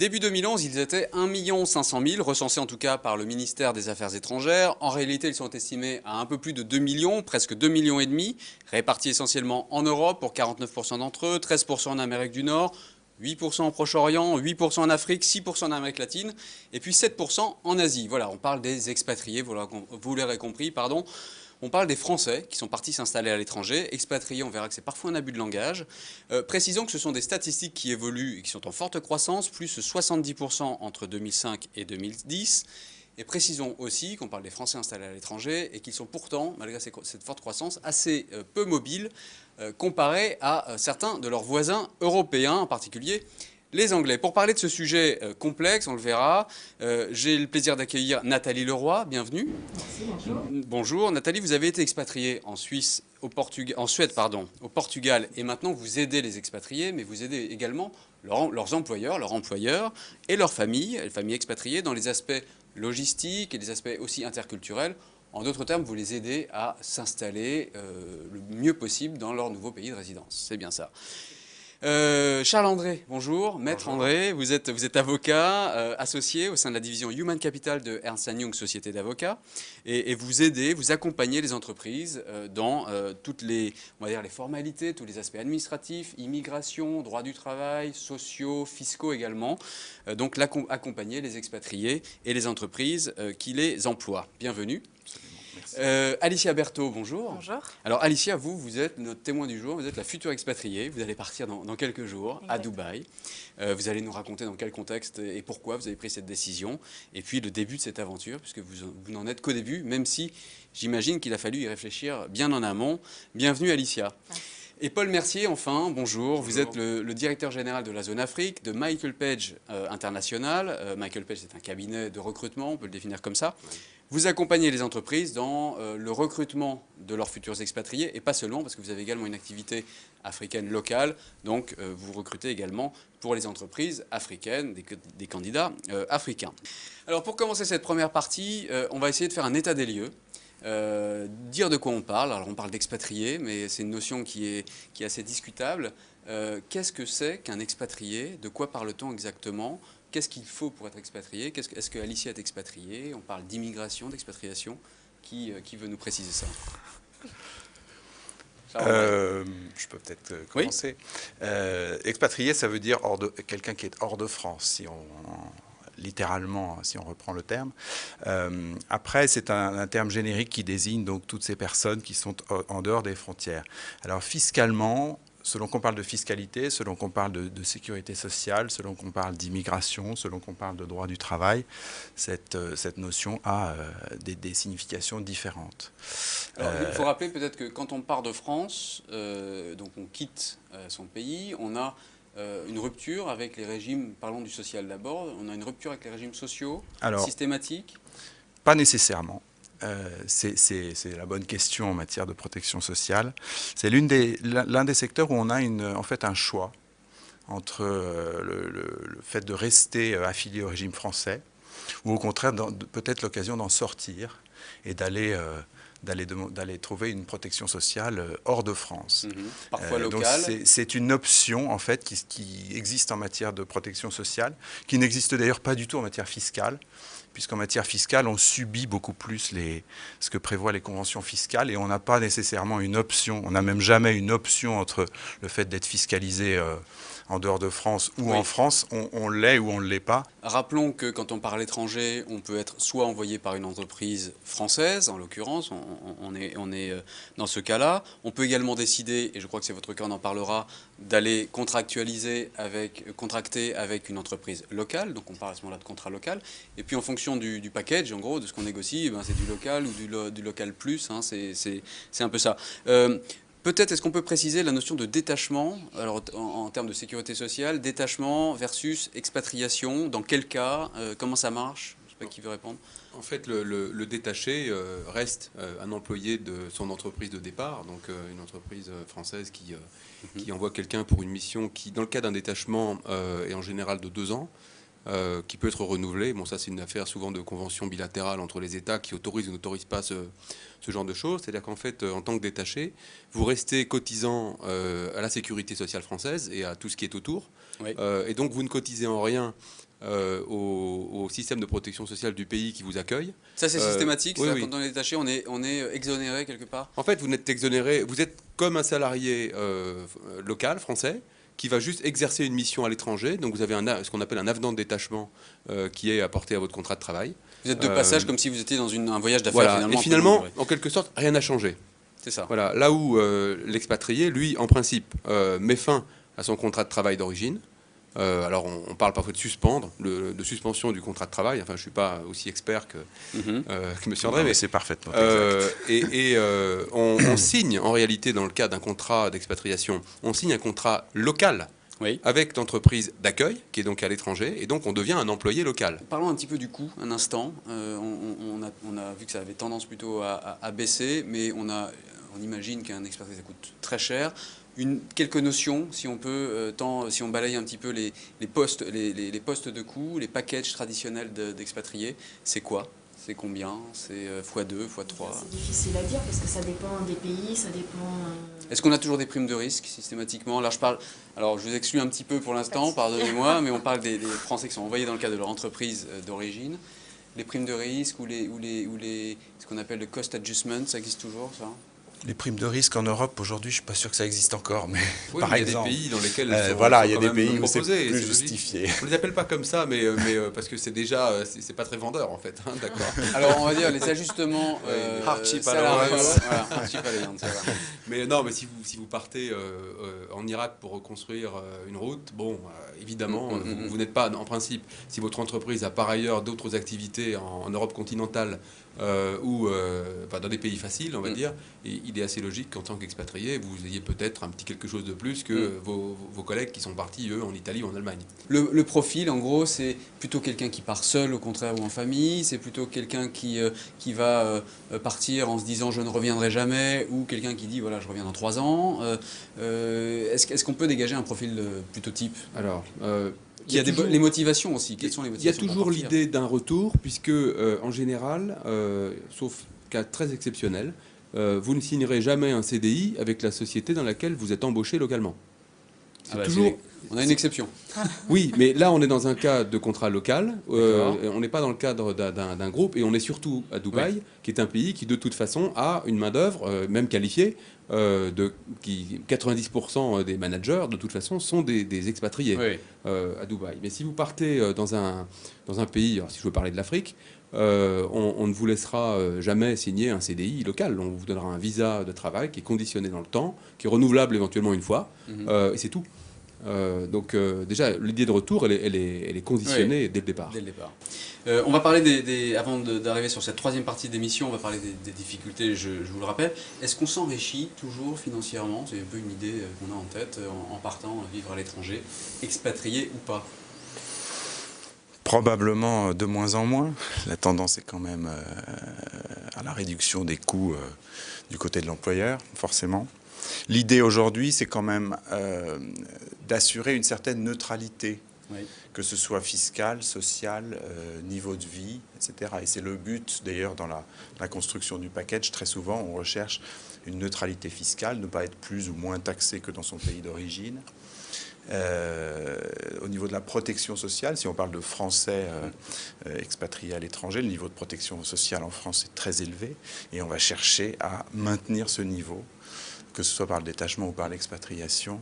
Début 2011, ils étaient 1 500 000, recensés en tout cas par le ministère des Affaires étrangères. En réalité, ils sont estimés à un peu plus de 2 millions, presque 2,5 millions, répartis essentiellement en Europe pour 49% d'entre eux, 13% en Amérique du Nord, 8% au Proche-Orient, 8% en Afrique, 6% en Amérique latine, et puis 7% en Asie. Voilà, on parle des expatriés, vous l'aurez compris, pardon. On parle des Français qui sont partis s'installer à l'étranger. Expatriés, on verra que c'est parfois un abus de langage. Précisons que ce sont des statistiques qui évoluent et qui sont en forte croissance, plus 70% entre 2005 et 2010. Et précisons aussi qu'on parle des Français installés à l'étranger et qu'ils sont pourtant, malgré cette forte croissance, assez peu mobiles comparés à certains de leurs voisins européens, en particulier les Anglais. Pour parler de ce sujet complexe, on le verra, j'ai le plaisir d'accueillir Nathalie Leroy. Bienvenue. Merci, bonjour. Bonjour. Nathalie, vous avez été expatriée en Suède, au Portugal, et maintenant vous aidez les expatriés, mais vous aidez également leurs employeurs et leurs familles, les familles expatriées, dans les aspects logistiques et les aspects aussi interculturels. En d'autres termes, vous les aidez à s'installer le mieux possible dans leur nouveau pays de résidence. C'est bien ça. Charles André, bonjour. Maître Bonjour. André, vous êtes avocat associé au sein de la division Human Capital de Ernst & Young, société d'avocats, et vous accompagnez les entreprises dans toutes les, on va dire, les formalités, tous les aspects administratifs, immigration, droit du travail, sociaux, fiscaux également. Donc accompagner les expatriés et les entreprises qui les emploient. Bienvenue. Alicia Berthaud, bonjour. Bonjour. Alors Alicia, vous êtes notre témoin du jour, vous êtes la future expatriée, vous allez partir dans quelques jours à Dubaï. Vous allez nous raconter dans quel contexte et pourquoi vous avez pris cette décision, et puis le début de cette aventure, puisque vous n'en êtes qu'au début, même si j'imagine qu'il a fallu y réfléchir bien en amont. Bienvenue Alicia. Merci. Et Paul Mercier, enfin, bonjour. Vous êtes le directeur général de la zone Afrique, de Michael Page International. Michael Page, c'est un cabinet de recrutement, on peut le définir comme ça. Oui. Vous accompagnez les entreprises dans le recrutement de leurs futurs expatriés, et pas seulement, parce que vous avez également une activité africaine locale. Donc, vous recrutez également pour les entreprises africaines, des candidats africains. Alors, pour commencer cette première partie, on va essayer de faire un état des lieux. Dire de quoi on parle. Alors on parle d'expatrié, mais c'est une notion qui est assez discutable. Qu'est-ce que c'est qu'un expatrié? De quoi parle-t-on exactement? Qu'est-ce qu'il faut pour être expatrié? Est-ce que Alicia est expatriée? On parle d'immigration, d'expatriation. Qui veut nous préciser ça? Je peux peut-être commencer. Oui. Expatrié, ça veut dire quelqu'un qui est hors de France, littéralement, si on reprend le terme. Après, c'est un terme générique qui désigne donc toutes ces personnes qui sont en dehors des frontières. Alors fiscalement, selon qu'on parle de fiscalité, selon qu'on parle de sécurité sociale, selon qu'on parle d'immigration, selon qu'on parle de droit du travail, cette notion a des significations différentes. Alors, il faut rappeler peut-être que quand on part de France, donc on quitte son pays, on a une rupture avec les régimes, parlons du social d'abord, on a une rupture avec les régimes sociaux systématiques? Pas nécessairement. C'est la bonne question en matière de protection sociale. C'est l'un des secteurs où on a en fait un choix entre le fait de rester affilié au régime français ou au contraire peut-être l'occasion d'en sortir et d'aller trouver une protection sociale hors de France. Parfois locale. C'est une option en fait qui existe en matière de protection sociale, qui n'existe d'ailleurs pas du tout en matière fiscale, puisqu'en matière fiscale, on subit beaucoup plus ce que prévoient les conventions fiscales et on n'a pas nécessairement une option, on n'a même jamais une option entre le fait d'être fiscalisé en dehors de France ou en France, on l'est ou on ne l'est pas. Rappelons que quand on parle étranger, on peut être soit envoyé par une entreprise française, en l'occurrence, on est dans ce cas-là. On peut également décider, et je crois que c'est votre cas, on en parlera, d'aller contracter avec une entreprise locale, donc on parle à ce moment-là de contrat local. Et puis en fonction du package, en gros, de ce qu'on négocie, c'est du local ou du local plus, hein, c'est un peu ça. Peut-être, est-ce qu'on peut préciser la notion de détachement, alors en termes de sécurité sociale, détachement versus expatriation, dans quel cas, comment ça marche? Je ne sais pas qui veut répondre. En fait, le détaché reste un employé de son entreprise de départ, donc une entreprise française qui envoie quelqu'un pour une mission qui, dans le cas d'un détachement, est en général de 2 ans. Qui peut être renouvelé. Bon, ça, c'est une affaire souvent de convention bilatérale entre les États qui autorisent ou n'autorisent pas ce genre de choses. C'est-à-dire qu'en fait, en tant que détaché, vous restez cotisant à la sécurité sociale française et à tout ce qui est autour. Oui. Et donc, vous ne cotisez en rien au système de protection sociale du pays qui vous accueille. Ça, c'est systématique. Oui, oui. Quand on est détaché, on est exonéré quelque part. En fait, vous n'êtes exonéré, vous êtes comme un salarié local, français, qui va juste exercer une mission à l'étranger. Donc vous avez ce qu'on appelle un avenant de détachement qui est apporté à votre contrat de travail. Vous êtes de passage comme si vous étiez dans un voyage d'affaires. Voilà. Et finalement, en quelque sorte, rien n'a changé. C'est ça. Voilà. Là où l'expatrié, lui, en principe, met fin à son contrat de travail d'origine. Alors on parle parfois de suspendre, de suspension du contrat de travail. Enfin, je ne suis pas aussi expert que M. André, mais c'est parfaitement exact. On signe, en réalité, dans le cas d'un contrat d'expatriation, on signe un contrat local avec l'entreprise d'accueil, qui est donc à l'étranger, et donc on devient un employé local. Parlons un petit peu du coût, un instant. On a vu que ça avait tendance plutôt à baisser, mais on imagine qu'un expatrié, ça coûte très cher. Quelques notions, si on peut, si on balaye un petit peu les postes de coûts, les packages traditionnels d'expatriés, c'est quoi? C'est combien? C'est x2, x3? C'est difficile à dire parce que ça dépend des pays, ça dépend... Est-ce qu'on a toujours des primes de risque systématiquement? Là, alors, je vous exclue un petit peu pour l'instant, pardonnez-moi, mais on parle des Français qui sont envoyés dans le cadre de leur entreprise d'origine. Les primes de risque ou ce qu'on appelle le cost adjustment, ça existe toujours, ça? Les primes de risque en Europe, aujourd'hui, je ne suis pas sûr que ça existe encore, mais oui, par exemple... Il y a des pays dans lesquels il y a des pays où c'est plus justifié. On ne les appelle pas comme ça, mais parce que c'est déjà... c'est pas très vendeur, en fait. Hein, d'accord. Alors, on va dire les ajustements salariaux. Voilà, mais non, mais si vous partez en Irak pour reconstruire une route, bon, évidemment, vous n'êtes pas, en principe, si votre entreprise a par ailleurs d'autres activités en Europe continentale, ou dans des pays faciles, on va dire, et il est assez logique qu'en tant qu'expatrié, vous ayez peut-être un petit quelque chose de plus que vos collègues qui sont partis, eux, en Italie ou en Allemagne. Le profil, en gros, c'est plutôt quelqu'un qui part seul, au contraire, ou en famille. C'est plutôt quelqu'un qui va partir en se disant « je ne reviendrai jamais » ou quelqu'un qui dit « voilà, je reviens dans 3 ans ». Est-ce qu'on peut dégager un profil plutôt type? Alors... il y a les motivations aussi. Quelles sont les motivations? Il y a toujours l'idée d'un retour, puisque en général, sauf cas très exceptionnel, vous ne signerez jamais un CDI avec la société dans laquelle vous êtes embauché localement. On a une exception. Oui, mais là, on est dans un cas de contrat local. On n'est pas dans le cadre d'un groupe, et on est surtout à Dubaï, qui est un pays qui, de toute façon, a une main-d'œuvre, même qualifiée. 90% des managers, de toute façon, sont des expatriés à Dubaï. Mais si vous partez dans un pays, alors si je veux parler de l'Afrique, on ne vous laissera jamais signer un CDI local. On vous donnera un visa de travail qui est conditionné dans le temps, qui est renouvelable éventuellement une fois, et c'est tout. Donc déjà, l'idée de retour, elle est conditionnée dès le départ. Dès le départ. On va parler avant d'arriver sur cette troisième partie d'émission, on va parler des difficultés, je vous le rappelle. Est-ce qu'on s'enrichit toujours financièrement? C'est un peu une idée qu'on a en tête en partant vivre à l'étranger, expatrié ou pas? Probablement de moins en moins. La tendance est quand même à la réduction des coûts du côté de l'employeur, forcément. L'idée aujourd'hui, c'est quand même d'assurer une certaine neutralité, que ce soit fiscale, sociale, niveau de vie, etc. Et c'est le but, d'ailleurs, dans la construction du package. Très souvent, on recherche une neutralité fiscale, ne pas être plus ou moins taxé que dans son pays d'origine. Au niveau de la protection sociale, si on parle de Français expatriés à l'étranger, le niveau de protection sociale en France est très élevé, et on va chercher à maintenir ce niveau, que ce soit par le détachement ou par l'expatriation,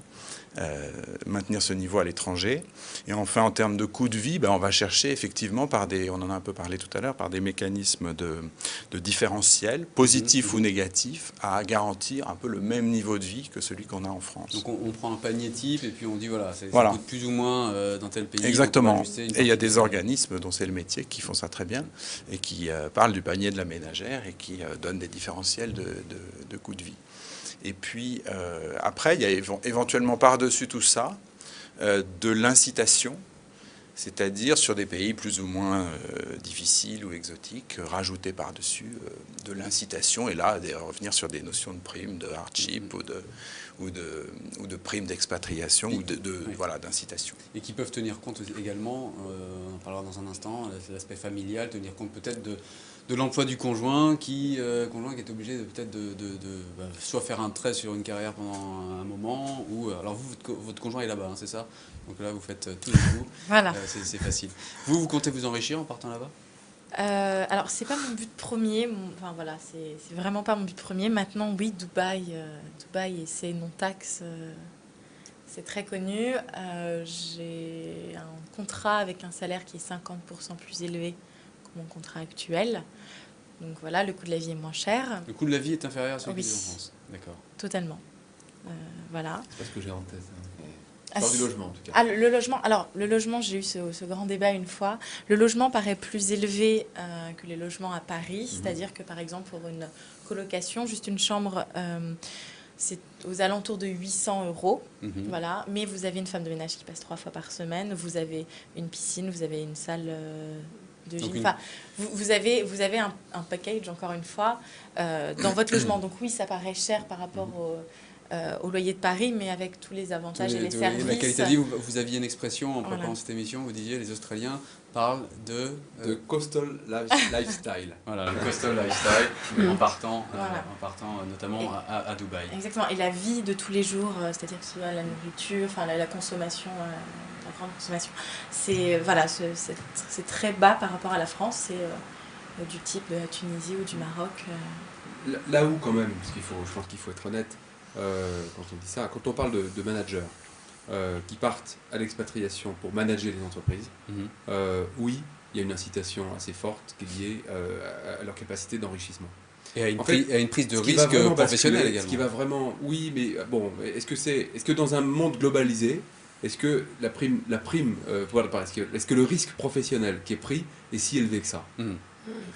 maintenir ce niveau à l'étranger. Et enfin, en termes de coût de vie, on va chercher effectivement on en a un peu parlé tout à l'heure, par des mécanismes de différentiel, positifs ou négatifs, à garantir un peu le même niveau de vie que celui qu'on a en France. Donc on prend un panier type et puis on dit voilà, ça coûte plus ou moins dans tel pays. Exactement. Et il y a des organismes dont c'est le métier qui font ça très bien et qui parlent du panier de la ménagère et qui donnent des différentiels de coût de vie. Et puis, après, il y a éventuellement par-dessus tout ça de l'incitation, c'est-à-dire sur des pays plus ou moins difficiles ou exotiques, rajouter par-dessus de l'incitation, et là, revenir sur des notions de primes, de hardship ou de primes d'expatriation ou d'incitation. Et qui peuvent tenir compte également, on en parlera dans un instant, l'aspect familial, tenir compte peut-être de l'emploi du conjoint qui est obligé peut-être soit faire un trait sur une carrière pendant un moment, ou alors votre conjoint est là-bas, hein, c'est ça? Donc là vous faites tout d'un coup, Voilà. c'est facile. Vous comptez vous enrichir en partant là-bas? Alors, c'est pas mon but premier. Enfin voilà, c'est vraiment pas mon but premier. Maintenant, oui, Dubaï et ses non-taxes, c'est très connu. J'ai un contrat avec un salaire qui est 50% plus élevé que mon contrat actuel. Donc voilà, le coût de la vie est moins cher. Le coût de la vie est inférieur à celui Oui. qui est en France. D'accord. Totalement. Voilà. C'est pas ce que j'ai en tête. Hein. Ah, Du logement, en tout cas. Ah, le logement, alors le logement, j'ai eu ce grand débat une fois. Le logement paraît plus élevé que les logements à Paris, c'est-à-dire que par exemple pour une colocation, juste une chambre, c'est aux alentours de 800 €. Voilà. Mais vous avez une femme de ménage qui passe 3 fois par semaine, vous avez une piscine, vous avez une salle de gym. Enfin, vous avez un package, encore une fois, dans votre logement. Donc oui, ça paraît cher par rapport au loyer de Paris, mais avec tous les avantages et les services. La qualité de vie, vous aviez une expression en préparant cette émission, vous disiez les Australiens parlent de coastal lifestyle. Voilà, le coastal lifestyle, en partant notamment à Dubaï. Exactement, et la vie de tous les jours, c'est-à-dire que ce soit la nourriture, enfin la consommation, la grande consommation, c'est voilà, c'est très bas par rapport à la France, c'est du type de la Tunisie ou du Maroc. Là où quand même, parce je pense qu'il faut être honnête, quand on dit ça, quand on parle de managers qui partent à l'expatriation pour manager les entreprises, oui, il y a une incitation assez forte qui est liée à leur capacité d'enrichissement. Et à une prise de risque professionnelle également. Ce qui va vraiment, oui, mais bon, est-ce que dans un monde globalisé, est-ce que est-ce que le risque professionnel qui est pris est si élevé que ça?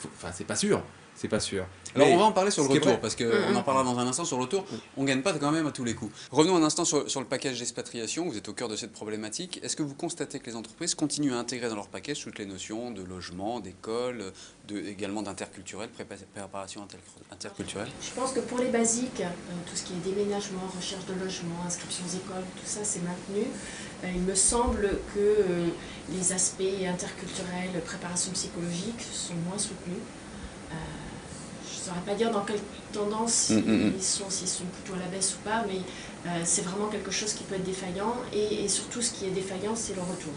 Enfin, c'est pas sûr. C'est pas sûr. Alors mais on va en parler sur le retour, parce qu'on en parlera dans un instant sur le retour. On ne gagne pas quand même à tous les coups. Revenons un instant sur le package d'expatriation. Vous êtes au cœur de cette problématique. Est-ce que vous constatez que les entreprises continuent à intégrer dans leur package toutes les notions de logement, d'école, également d'interculturel, préparation interculturelle? Je pense que pour les basiques, tout ce qui est déménagement, recherche de logement, inscriptions aux écoles, tout ça c'est maintenu. Il me semble que les aspects interculturels, préparation psychologique sont moins soutenus. Je ne saurais pas dire dans quelle tendance s'ils sont plutôt à la baisse ou pas, mais c'est vraiment quelque chose qui peut être défaillant, et surtout ce qui est défaillant, c'est le retour.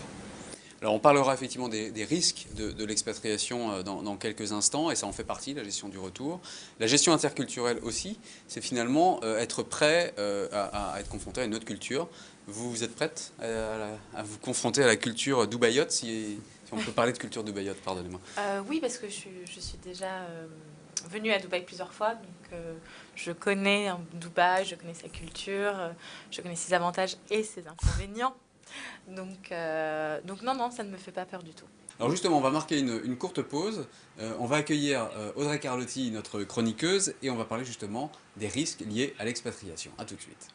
Alors on parlera effectivement des risques de l'expatriation dans quelques instants, et ça en fait partie, la gestion du retour. La gestion interculturelle aussi, c'est finalement être prêt à être confronté à une autre culture. Vous êtes prête à vous confronter à la culture dubaïote, si on peut parler de culture dubaïote, pardonnez-moi. Oui, parce que je suis déjà venue à Dubaï plusieurs fois, donc je connais Dubaï, je connais sa culture, je connais ses avantages et ses inconvénients. Donc non, ça ne me fait pas peur du tout. Alors justement, on va marquer une courte pause. On va accueillir Audrey Carlotti, notre chroniqueuse, et on va parler justement des risques liés à l'expatriation. A tout de suite.